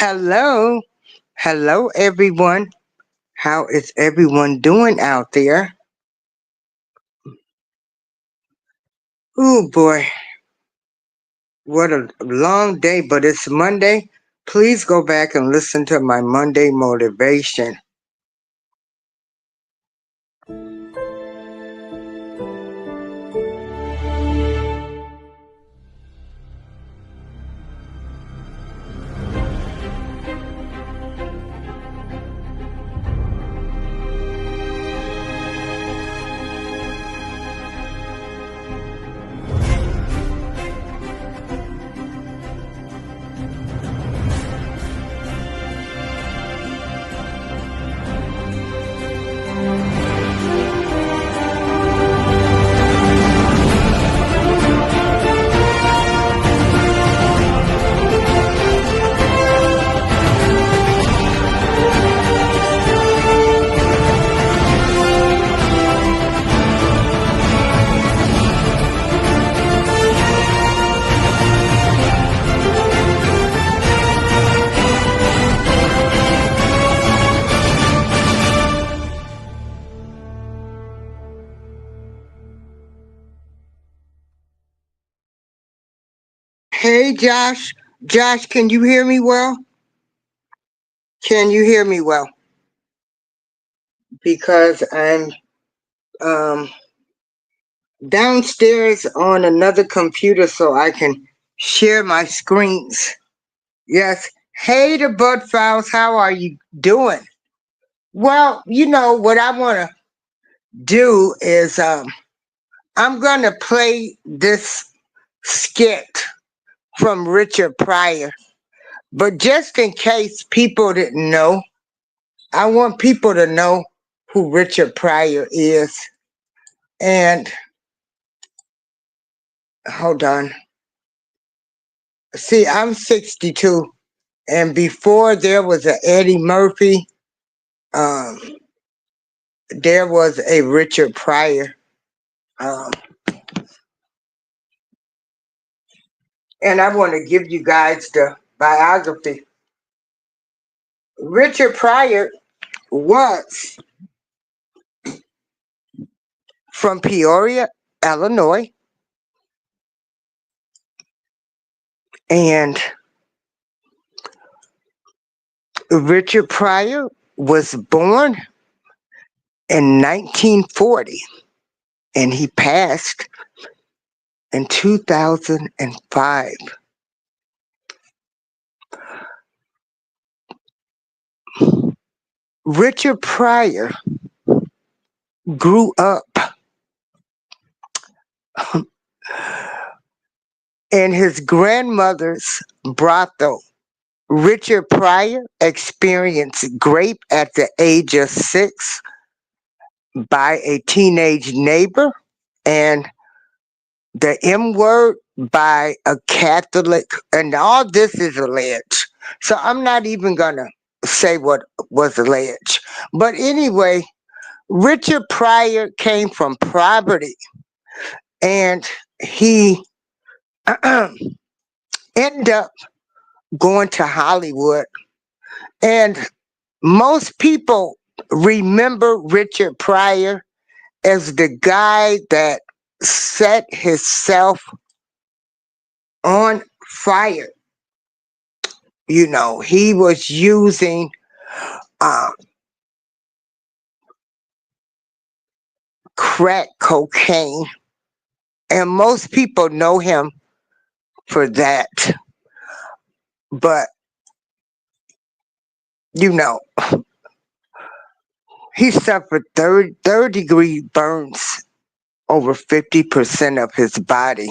Hello, hello everyone. How is everyone doing out there? Oh boy, what a long day, but it's Monday. Please go back and listen to my Monday motivation. Hey Josh, Josh, can you hear me well? Can you hear me well? Because I'm um downstairs on another computer so I can share my screens. Yes. Hey the Bud Files, how are you doing? Well, you know what I want to do is I'm gonna play this skit from Richard Pryor, but just in case people didn't know, I want people to know who Richard Pryor is. And hold on, see, I'm 62, and before there was a Eddie Murphy, um, there was a Richard Pryor. Um, and I want to give you guys the biography. Richard Pryor was from Peoria, Illinois, and Richard Pryor was born in 1940 and he passed in 2005. Richard Pryor grew up in his grandmother's brothel. Richard Pryor experienced rape at the age of 6 by a teenage neighbor and the M word by a Catholic, and all this is alleged. So I'm not even gonna say what was alleged. But anyway, Richard Pryor came from poverty and he ended up going to Hollywood. And most people remember Richard Pryor as the guy that set himself on fire. You know, he was using uh, crack cocaine, and most people know him for that. But, you know, he suffered third-degree burns over 50% of his body.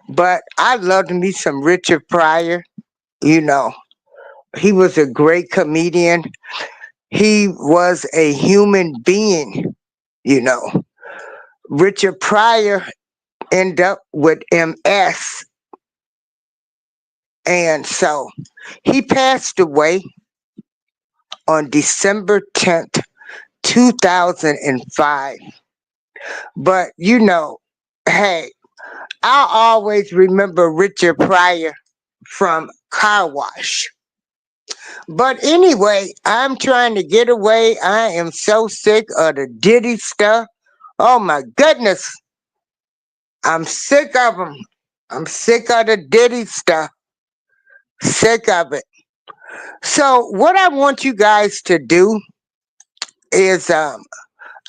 But I loved me some Richard Pryor. You know, he was a great comedian. He was a human being, you know. Richard Pryor ended up with MS. And so he passed away on December 10th, 2005. But, you know, hey, I always remember Richard Pryor from Car Wash. But anyway, I'm trying to get away. I am so sick of the Diddy stuff. Oh my goodness. I'm sick of them. I'm sick of the Diddy stuff. Sick of it. So what I want you guys to do is I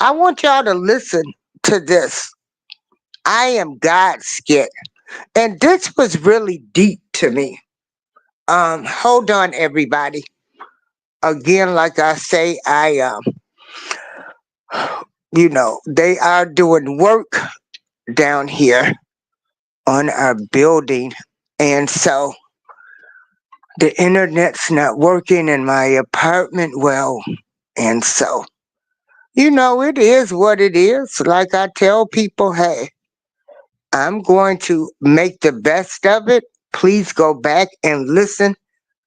want y'all to listen to this. I am God skit. And this was really deep to me. Hold on everybody. Again, like I say, they are doing work down here on our building. And so the internet's not working in my apartment well. And so, it is what it is. Like I tell people, hey, I'm going to make the best of it. Please go back and listen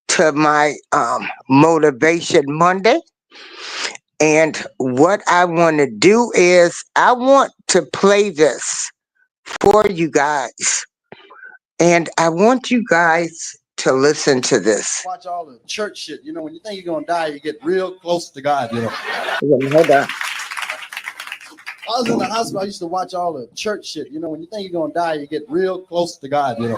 to my Motivation Monday. And what I want to do is I want to play this for you guys. And I want you guys to listen to this. Watch all the church shit. When you think you're going to die, you get real close to God, Hold on. I was in the hospital. I used to watch all the church shit. When you think you're going to die, you get real close to God, And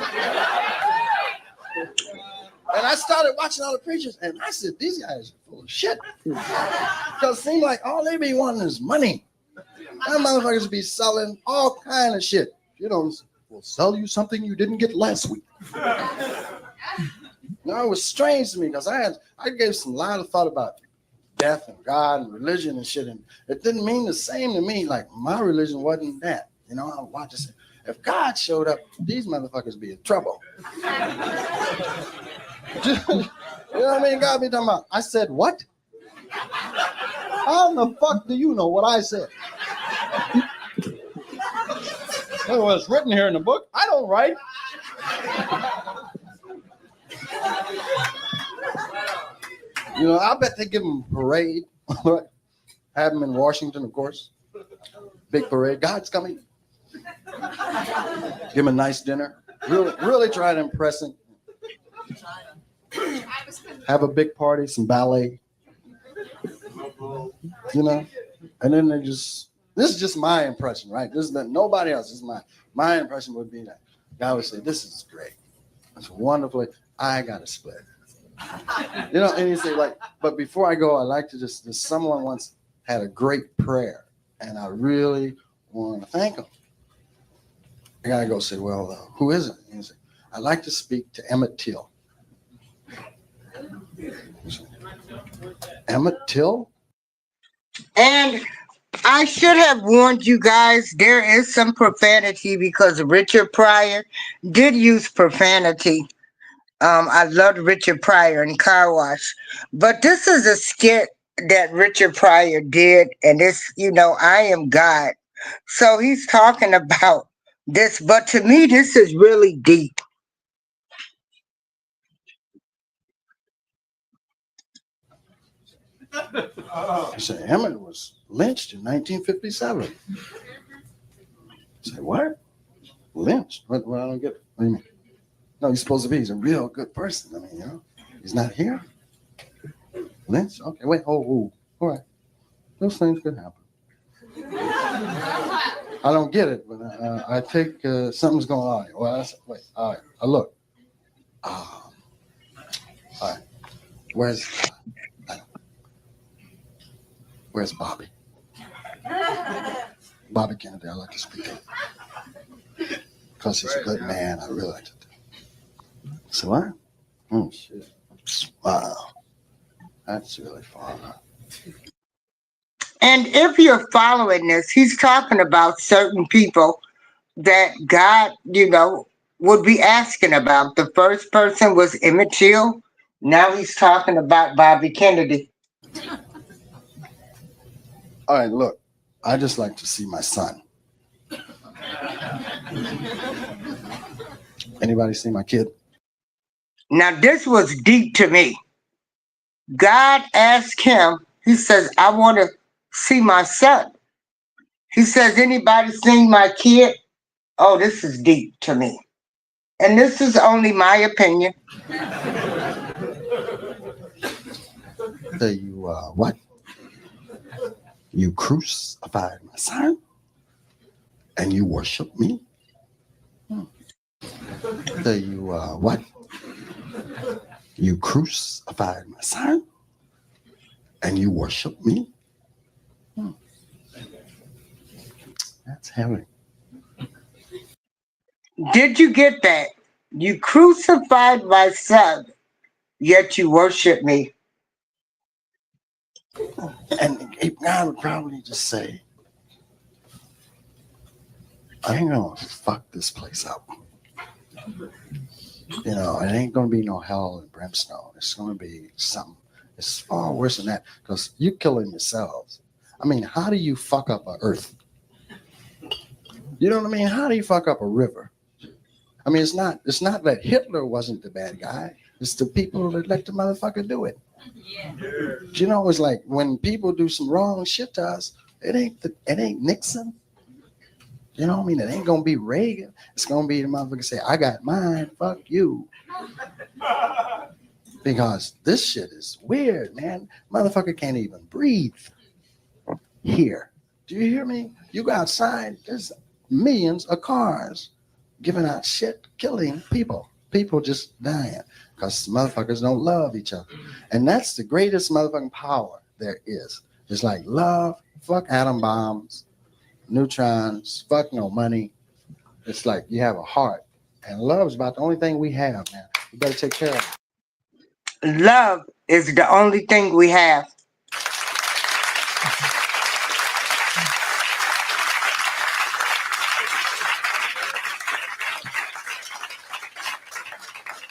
I started watching all the preachers, and I said, these guys are full of shit. Because it seems like all they be wanting is money. Them motherfuckers be selling all kind of shit. We'll sell you something you didn't get last week. It was strange to me because I gave some lot of thought about death and God and religion and shit, and it didn't mean the same to me. Like my religion wasn't that. I watched it. If God showed up, these motherfuckers be in trouble. You know what I mean? God be talking about. I said what? How the fuck do you know what I said? Well, it's written here in the book. I don't write. I bet they give them a parade. Have them in Washington, of course. Big parade. God's coming. Give them a nice dinner. Really try to impress him. Have a big party, some ballet. And then this is just my impression, right? This is nobody else. This is my impression would be that God would say, this is great. It's wonderful. I got to split. And you say but before I go, I like to someone once had a great prayer and I really want to thank him. I got to go say, well, who is it? And he said, I'd like to speak to Emmett Till. Emmett Till? And I should have warned you guys there is some profanity because Richard Pryor did use profanity. I loved Richard Pryor in Car Wash. But this is a skit that Richard Pryor did, and this, I am God. So he's talking about this, but to me, this is really deep. I said, Emmett was lynched in 1957. I said, what? Lynched? What? I don't get it. What do you mean? No, he's supposed to be. He's a real good person. I mean, he's not here. Lynched? Okay, wait. Oh, all right. Those things could happen. I don't get it, but I think something's going on. Well, wait. All right. I look. All right. Where's Bobby? Bobby Kennedy, I'd like to speak to him. Because he's a good man. I really like to do. So what? Oh, shit. Wow. That's really far. And if you're following this, he's talking about certain people that God, would be asking about. The first person was Emmett Till. Now he's talking about Bobby Kennedy. All right, look, I just like to see my son. Anybody see my kid? Now, this was deep to me. God asked him, he says, I want to see my son. He says, anybody seen my kid? Oh, this is deep to me. And this is only my opinion. What? You crucified my son and you worship me? What? You crucified my son and you worship me? That's heavy. Did you get that? You crucified my son, yet you worship me. And God would probably just say, I ain't gonna fuck this place up. You know, it ain't gonna be no hell and brimstone. It's gonna be something. It's far worse than that because you're killing yourselves. I mean, how do you fuck up a earth? You know what I mean? How do you fuck up a river? I mean, it's not that Hitler wasn't the bad guy. It's the people that let the motherfucker do it. Yeah. You know, it's like when people do some wrong shit to us, it ain't Nixon. You know what I mean? It ain't gonna be Reagan. It's gonna be the motherfucker say, I got mine, fuck you. Because this shit is weird, man. Motherfucker can't even breathe here. Do you hear me? You go outside, there's millions of cars giving out shit, killing people. People just dying because motherfuckers don't love each other. And that's the greatest motherfucking power there is. It's like love, fuck atom bombs, neutrons, fuck no money. It's like you have a heart. And love is about the only thing we have, man. You better take care of it. Love is the only thing we have.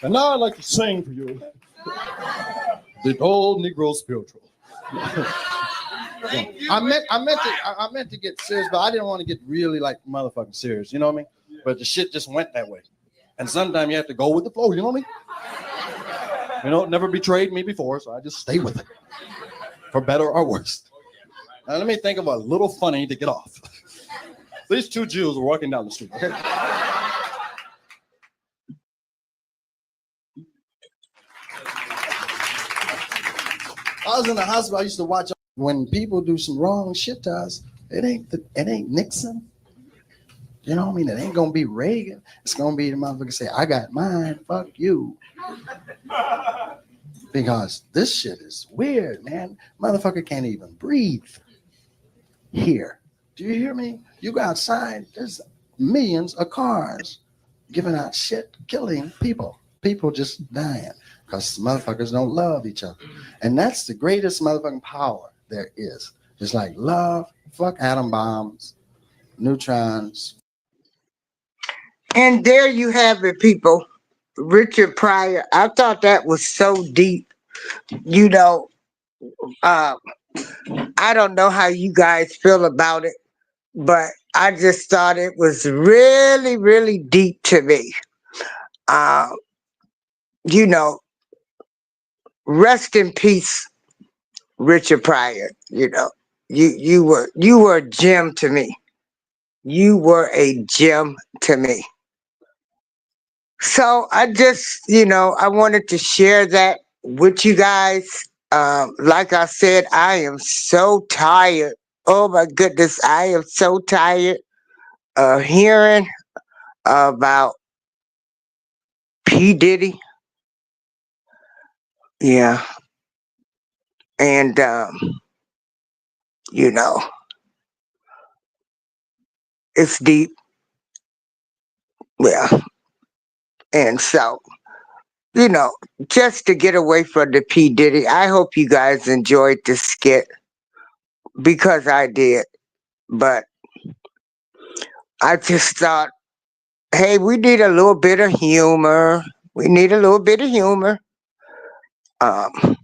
And now I'd like to sing for you the old Negro spiritual. I meant to get serious, but I didn't want to get really like motherfucking serious. You know what I mean? But the shit just went that way. And sometimes you have to go with the flow. You know what I mean? You know, it never betrayed me before, so I just stay with it, for better or worse. Now let me think of a little funny to get off. These two Jews were walking down the street. Okay. I was in the hospital. I used to watch when people do some wrong shit to us. It ain't Nixon. You know what I mean? It ain't gonna be Reagan. It's gonna be the motherfucker say, I got mine, fuck you. Because this shit is weird, man. Motherfucker can't even breathe here. Do you hear me? You go outside, there's millions of cars giving out shit, killing people. People just dying because motherfuckers don't love each other. And that's the greatest motherfucking power there is. It's like love, fuck atom bombs, neutrons. And there you have it, people. Richard Pryor. I thought that was so deep. You know, uh, I don't know how you guys feel about it, but I just thought it was really, really deep to me. Uh, you know, rest in peace, Richard Pryor. You know, you were a gem to me. You were a gem to me. So I just, I wanted to share that with you guys. Like I said, I am so tired. Oh my goodness, I am so tired of hearing about P. Diddy. Yeah. And, you know, it's deep. Yeah. And so, you know, just to get away from the P. Diddy, I hope you guys enjoyed this skit because I did. But I just thought, hey, we need a little bit of humor. We need a little bit of humor. Um,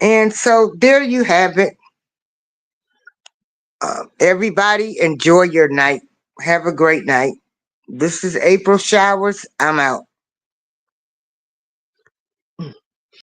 and so there you have it. Everybody enjoy your night. Have a great night. This is April Showers. I'm out.